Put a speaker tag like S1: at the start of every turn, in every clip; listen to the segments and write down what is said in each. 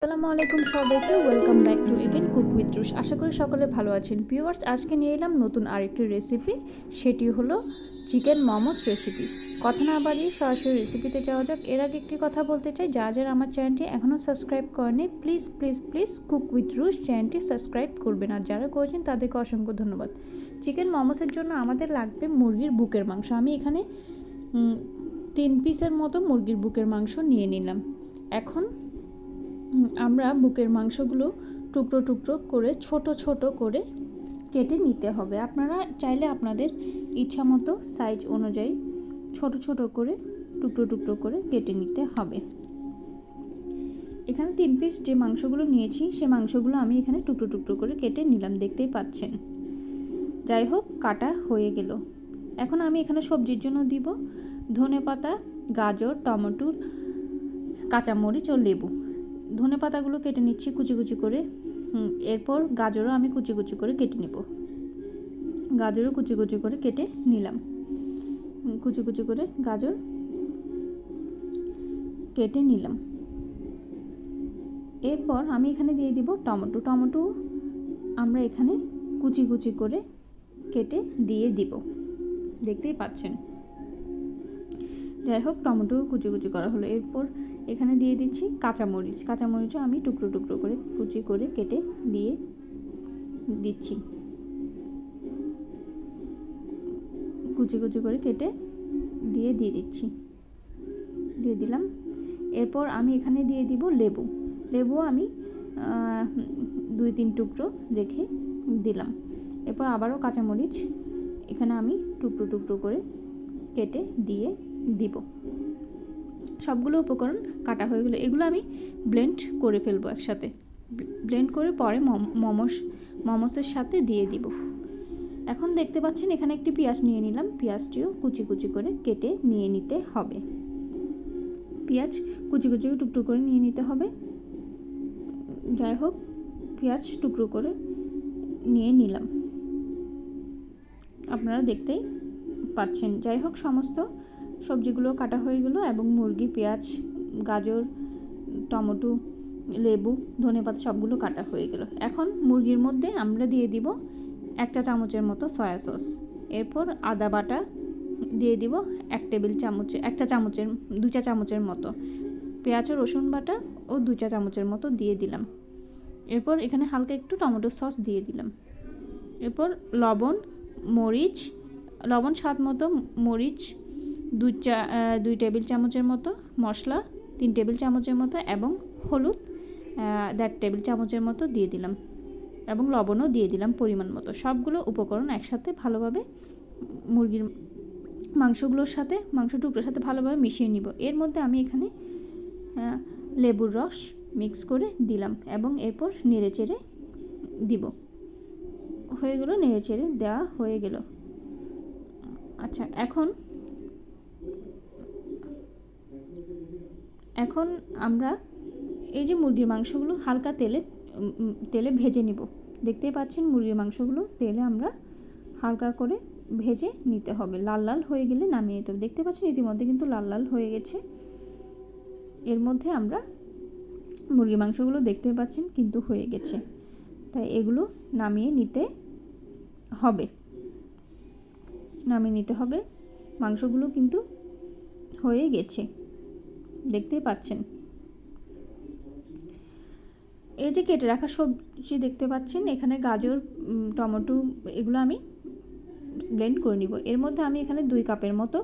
S1: আসসালামু আলাইকুম সবাইকে, welcome back to again cook with রুশ। আশা করি সকলে ভালো আছেন। ভিউয়ার্স, আজকে নিয়ে এলাম নতুন আরেকটি রেসিপি, সেটি হলো চিকেন মোমোস রেসিপি। কথা না বাড়িয়ে সরাসরি রেসিপিতে যাওয়া যাক। এর আগে একটি কথা বলতে চাই, যারা আমার চ্যানেলটি এখনও সাবস্ক্রাইব করেনি please please please cook with রুশ চ্যানেলটি সাবস্ক্রাইব করবেন, আর যারা করেছেন তাদেরকে অসংখ্য ধন্যবাদ। চিকেন মোমোসের জন্য আমাদের লাগবে মুরগির বুকের মাংস। আমি এখানে 3 পিসের মতো মুরগির বুকের মাংস নিয়ে নিলাম। এখন আমরা বুকের মাংসগুলো টুকরো টুকরো করে ছোট ছোট করে কেটে নিতে হবে। আপনারা চাইলে আপনাদের ইচ্ছা মতো সাইজ অনুযায়ী ছোট ছোট করে টুকরো টুকরো করে কেটে নিতে হবে। এখানে 3 পিস যে মাংসগুলো নিয়েছি সে মাংসগুলো আমি এখানে টুকরো টুকরো করে কেটে নিলাম, দেখতেই পাচ্ছেন। যাই হোক, কাটা হয়ে গেল। এখন আমি এখানে সবজির জন্য দিব ধনেপাতা, গাজর, টমেটো, কাঁচামরিচ ও লেবু। ধনে পাতাগুলো কেটে নিচ্ছি কুচি কুচি করে। এরপর গাজরও আমি কুচি কুচি করে কেটে নেব। গাজরও কুচি কুচি করে কেটে নিলাম। কুচি কুচি করে গাজর কেটে নিলাম। এরপর আমি এখানে দিয়ে দিব টমেটো। টমেটো আমরা এখানে কুচি কুচি করে কেটে দিয়ে দিব, দেখতেই পাচ্ছেন। যাই হোক, টমেটো কুচি কুচি করা হলো। এরপর এখানে দিয়ে দিচ্ছি কাঁচামরিচ। কাঁচামরিচও আমি টুকরো টুকরো করে কুচি করে কেটে দিয়ে দিচ্ছি, কুচি কুচি করে কেটে দিয়ে দিচ্ছি, দিয়ে দিলাম। এরপর আমি এখানে দিয়ে দিব লেবু। লেবু আমি 2-3 টুকরো রেখে দিলাম। এরপর আবারও কাঁচামরিচ এখানে আমি টুকরো টুকরো করে কেটে দিয়ে দিব। সবগুলো উপকরণ কাটা হয়ে গেলো। এগুলো আমি ব্লেন্ড করে ফেলবো একসাথে। ব্লেন্ড করে পরে মোমোসের সাথে দিয়ে দিব। এখন দেখতে পাচ্ছেন এখানে একটি পেঁয়াজ নিয়ে নিলাম। পেঁয়াজটিও কুচি কুচি করে কেটে নিয়ে নিতে হবে। পেঁয়াজ কুচি কুচি টুকরো করে নিয়ে নিতে হবে। যাই হোক, পেঁয়াজ টুকরো করে নিয়ে নিলাম, আপনারা দেখতেই পাচ্ছেন। যাই হোক, সমস্ত সবজিগুলো কাটা হয়ে গেলো এবং মুরগি, পেঁয়াজ, গাজর, টমেটো, লেবু, ধনেপাতা সবগুলো কাটা হয়ে গেল। এখন মুরগির মধ্যে আমরা দিয়ে দিব 1 চা চামচের মতো সয়া সস। এরপর আদা বাটা দিয়ে দিব 1 চা চামচের মতো। পেঁয়াজ ও রসুন বাটা ও 2 চা চামচের মতো দিয়ে দিলাম। এরপর এখানে হালকা একটু টমেটো সস দিয়ে দিলাম। এরপর লবণ স্বাদ মতো, মরিচ 2 টেবিল চামচের মতো, মশলা 3 টেবিল চামচের মতো এবং হলুদ 1.5 টেবিল চামচের মতো দিয়ে দিলাম এবং লবণও দিয়ে দিলাম পরিমাণ মতো। সবগুলো উপকরণ একসাথে ভালোভাবে মুরগির মাংস টুকরোর সাথে ভালোভাবে মিশিয়ে নিব। এর মধ্যে আমি এখানে লেবুর রস মিক্স করে দিলাম এবং এরপর নেড়েচেড়ে দিব। হয়ে গেল, নেড়েচেড়ে দেওয়া হয়ে গেল। আচ্ছা, এখন আমরা এই যে মুরগির মাংসগুলো হালকা তেলে ভেজে নিব। দেখতেই পাচ্ছেন মুরগির মাংসগুলো তেলে আমরা হালকা করে ভেজে নিতে হবে। লাল লাল হয়ে গেলে নামিয়ে নিতে হবে। দেখতে পাচ্ছেন ইতিমধ্যে কিন্তু লাল লাল হয়ে গেছে। এর মধ্যে আমরা মুরগির মাংসগুলো দেখতে পাচ্ছেন কিন্তু হয়ে গেছে, তাই এগুলো নামিয়ে নিতে হবে। মাংসগুলো কিন্তু হয়ে গেছে, দেখতেই পাচ্ছেন। এই যে কেটে রাখা সবজি দেখতে পাচ্ছেন, এখানে গাজর, টমেটো এগুলো আমি ব্লেন্ড করে নিব। এর মধ্যে আমি এখানে 2 কাপের মতো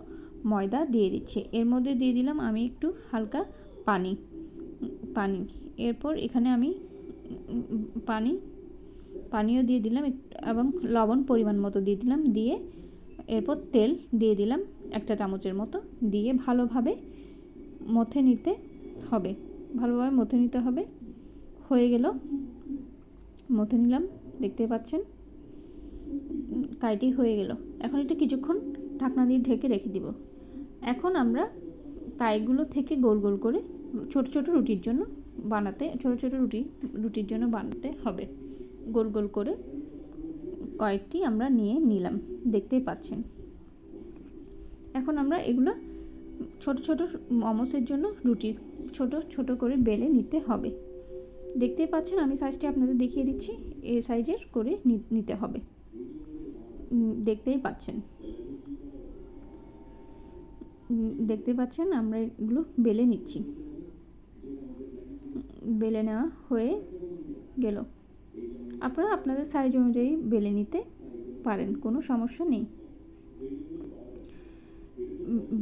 S1: ময়দা দিয়ে দিচ্ছি। এর মধ্যে দিয়ে দিলাম আমি একটু হালকা পানি। এরপর এখানে আমি পানিও দিয়ে দিলাম এবং লবণ পরিমাণ মতো দিয়ে দিলাম। দিয়ে এরপর তেল দিয়ে দিলাম 1 চা চামচের মতো। দিয়ে ভালোভাবে মথে নিতে হবে। হয়ে গেল, মথে নিলাম, দেখতে পাচ্ছেন কাইটি হয়ে গেল। এখন এটা কিছুক্ষণ ঢাকনা দিয়ে ঢেকে রেখে দিব। এখন আমরা কাইগুলো থেকে গোল গোল করে ছোট ছোট রুটির জন্য বানাতে হবে। গোল গোল করে কয়েকটি আমরা নিয়ে নিলাম, দেখতেই পাচ্ছেন। এখন আমরা এগুলো ছোট ছোট মোমোসের জন্য রুটি ছোট ছোট করে বেলে নিতে হবে। দেখতেই পাচ্ছেন আমি সাইজটি আপনাদের দেখিয়ে দিচ্ছি, এই সাইজের করে নিতে হবে। দেখতেই পাচ্ছেন আমরা এগুলো বেলে নিচ্ছি। বেলে নেওয়া হয়ে গেল। আপনারা আপনাদের সাইজ অনুযায়ী বেলে নিতে পারেন, কোনো সমস্যা নেই।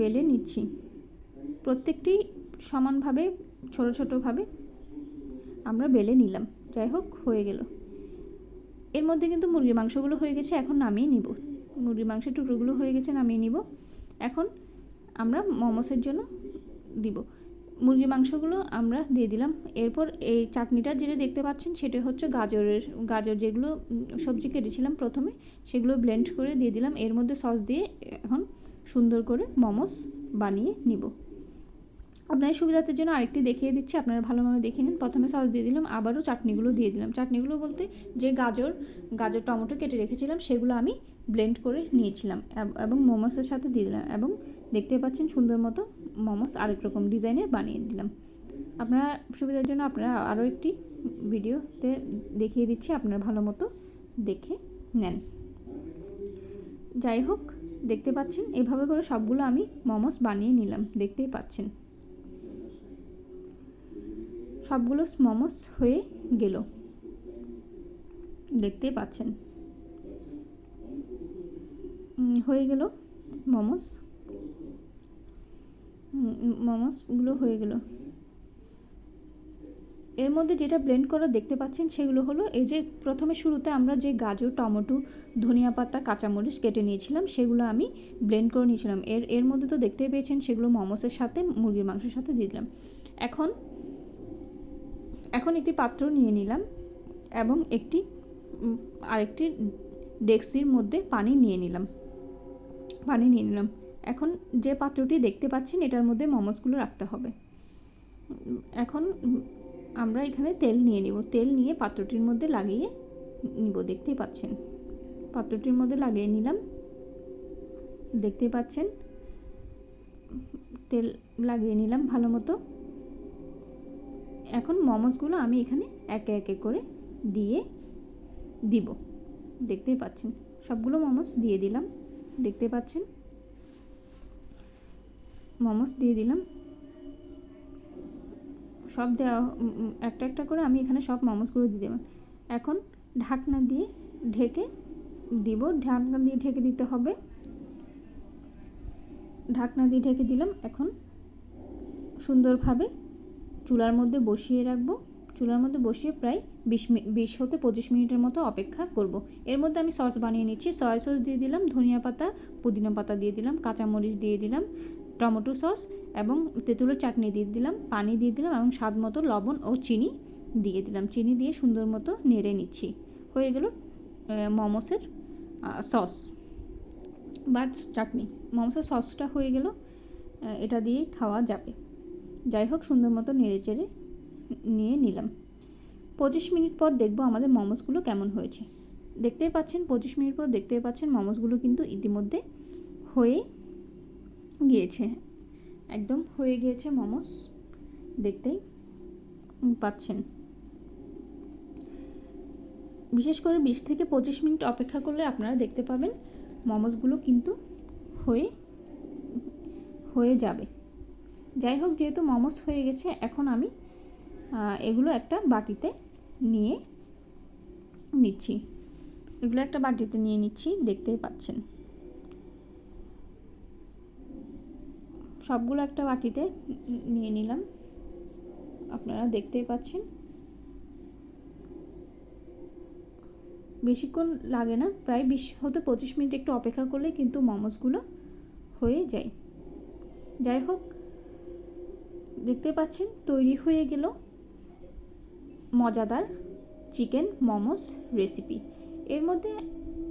S1: বেলে নিচ্ছি, প্রত্যেকটি সমানভাবে ছোট ছোটোভাবে আমরা বেলে নিলাম। যাই হোক, হয়ে গেল। এর মধ্যে কিন্তু মুরগির মাংসগুলো হয়ে গেছে, এখন নামিয়ে নিব। মুরগির মাংসের টুকরোগুলো হয়ে গেছে, নামিয়ে নিব। এখন আমরা মোমোসের জন্য দিব। মুরগির মাংসগুলো আমরা দিয়ে দিলাম। এরপর এই চাটনিটা যেটা দেখতে পাচ্ছেন সেটা হচ্ছে গাজর যেগুলো সবজি কেটেছিলাম প্রথমে, সেগুলো ব্লেন্ড করে দিয়ে দিলাম। এর মধ্যে সস দিয়ে এখন সুন্দর করে মোমোস বানিয়ে নিব। আপনাদের সুবিধার্থের জন্য আরেকটি দেখিয়ে দিচ্ছি, আপনারা ভালোভাবে দেখে নিন। প্রথমে সস দিয়ে দিলাম, আবারও চাটনিগুলো দিয়ে দিলাম। চাটনিগুলো বলতে যে গাজর টমেটো কেটে রেখেছিলাম সেগুলো আমি ব্লেন্ড করে নিয়েছিলাম এবং মোমোসের সাথে দিয়ে দিলাম। এবং দেখতে পাচ্ছেন সুন্দর মতো মোমোস আরেক রকম ডিজাইনের বানিয়ে দিলাম। আপনারা সুবিধার জন্য আপনারা আরও একটি ভিডিওতে দেখিয়ে দিচ্ছি, আপনারা ভালো মতো দেখে নেন। যাই হোক, দেখতে পাচ্ছেন এভাবে করে সবগুলো আমি মোমোস বানিয়ে নিলাম। দেখতেই পাচ্ছেন সবগুলো মোমোস হয়ে গেল। দেখতেই পাচ্ছেন হয়ে গেল মোমোসগুলো হয়ে গেল। এর মধ্যে যেটা ব্লেন্ড করা দেখতে পাচ্ছেন সেগুলো হলো এই যে প্রথমে শুরুতে আমরা যে গাজর, টমেটো, ধনিয়া পাতা, কাঁচামরিচ কেটে নিয়েছিলাম সেগুলো আমি ব্লেন্ড করে নিয়েছিলাম। এর মধ্যে তো দেখতেই পেয়েছেন সেগুলো মোমোসের সাথে মুরগির মাংসের সাথে দিয়ে দিলাম। এখন একটি পাত্র নিয়ে নিলাম এবং আরেকটি ডেক্সির মধ্যে পানি নিয়ে নিলাম। এখন যে পাত্রটি দেখতে পাচ্ছেন এটার মধ্যে মোমোসগুলো রাখতে হবে। এখন আমরা এখানে তেল নিয়ে নিব। তেল নিয়ে পাত্রটির মধ্যে লাগিয়ে নিব। দেখতেই পাচ্ছেন পাত্রটির মধ্যে লাগিয়ে নিলাম। দেখতেই পাচ্ছেন তেল লাগিয়ে নিলাম ভালো মতো। এখন মোমোসগুলো আমি এখানে একে একে করে দিব। দেখতেই পাচ্ছেন সবগুলো মোমোস দিয়ে দিলাম। দেখতে পাচ্ছেন মোমোস দিয়ে দিলাম। সব দেওয়া একটা একটা করে আমি এখানে সব মোমোসগুলো দিয়ে দেব। এখন ঢাকনা দিয়ে ঢেকে দিব। ঢাকনা দিয়ে ঢেকে দিতে হবে। ঢাকনা দিয়ে ঢেকে দিলাম। এখন সুন্দরভাবে চুলার মধ্যে বসিয়ে রাখবো। চুলার মধ্যে বসিয়ে প্রায় 20 হতে 25 মিনিটের মতো অপেক্ষা করব। এর মধ্যে আমি সস বানিয়ে নিচ্ছি। সয়া সস দিয়ে দিলাম, ধনিয়া পাতা, পুদিনা পাতা দিয়ে দিলাম, কাঁচামরিচ দিয়ে দিলাম, টমেটো সস এবং তেঁতুলের চাটনি দিয়ে দিলাম, পানি দিয়ে দিলাম এবং স্বাদ মতো লবণ ও চিনি দিয়ে দিলাম। চিনি দিয়ে সুন্দর মতো নেড়ে নিচ্ছি। হয়ে গেল মোমোসের সস বা চাটনি। মোমোসের সসটা হয়ে গেল, এটা দিয়ে খাওয়া যাবে। যাই হোক, সুন্দর মতো নেড়ে চেড়ে নিয়ে নিলাম। 25 মিনিট পর দেখব আমাদের মোমোসগুলো কেমন হয়েছে। দেখতেই পাচ্ছেন 25 মিনিট পর দেখতেই পাচ্ছেন মোমোসগুলো কিন্তু ইতিমধ্যে হয়ে গিয়েছে। একদম হয়ে গিয়েছে মোমোস, দেখতেই পাচ্ছেন। বিশেষ করে 20 থেকে 25 মিনিট অপেক্ষা করলে আপনারা দেখতে পাবেন মোমোসগুলো কিন্তু হয়ে যাবে। যাই হোক, যেহেতু মোমোস হয়ে গেছে এখন আমি এগুলো একটা বাটিতে নিয়ে নিচ্ছি। দেখতেই পাচ্ছেন সবগুলো একটা বাটিতে নিয়ে নিলাম। আপনারা দেখতেই পাচ্ছেন বেশিক্ষণ লাগে না, প্রায় 20 হতে 25 মিনিট একটু অপেক্ষা করলে কিন্তু মোমোসগুলো হয়ে যায়। যাই হোক, দেখতে পাচ্ছেন তৈরি হয়ে গেল মজাদার চিকেন মোমোস রেসিপি। এর মধ্যে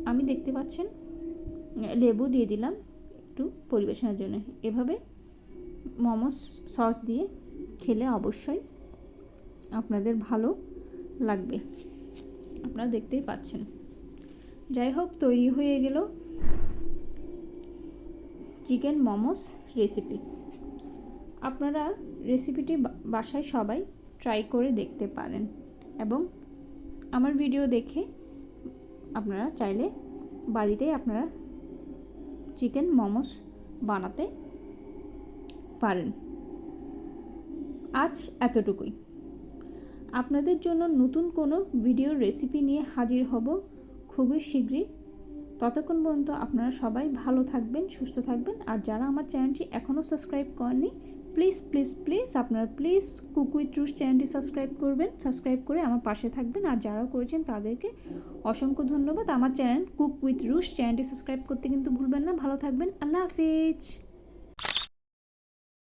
S1: আমি দেখতে পাচ্ছেন লেবু দিয়ে দিলাম একটু পরিবেশনের জন্য। এভাবে মোমোস সস দিয়ে খেলে অবশ্যই আপনাদের ভালো লাগবে, আপনারা দেখতেই পাচ্ছেন। যাই হোক, তৈরি হয়ে গেল চিকেন মোমোস রেসিপি। আপনারা রেসিপিটি বাসায় সবাই ট্রাই করে দেখতে পারেন। এবং আমার ভিডিও দেখে আপনারা চাইলে বাড়িতেই আপনারা চিকেন মোমোস বানাতে পারেন। আজ এতটুকুই। আপনাদের জন্য নতুন কোনো ভিডিওর রেসিপি নিয়ে হাজির হব খুবই শীঘ্রই। ততক্ষণ পর্যন্ত আপনারা সবাই ভালো থাকবেন, সুস্থ থাকবেন। আর যারা আমার চ্যানেলটি এখনও সাবস্ক্রাইব করেননি, প্লিজ আপনারা কুক উইথ রুশ চ্যানেলটি সাবস্ক্রাইব করে আমার পাশে থাকবেন। আর যারা করেছেন তাদেরকে অসংখ্য ধন্যবাদ। আমার চ্যানেল কুক উইথ রুশ চ্যানেলটি সাবস্ক্রাইব করতে কিন্তু ভুলবেন না। ভালো থাকবেন। আল্লাহ হাফিজ।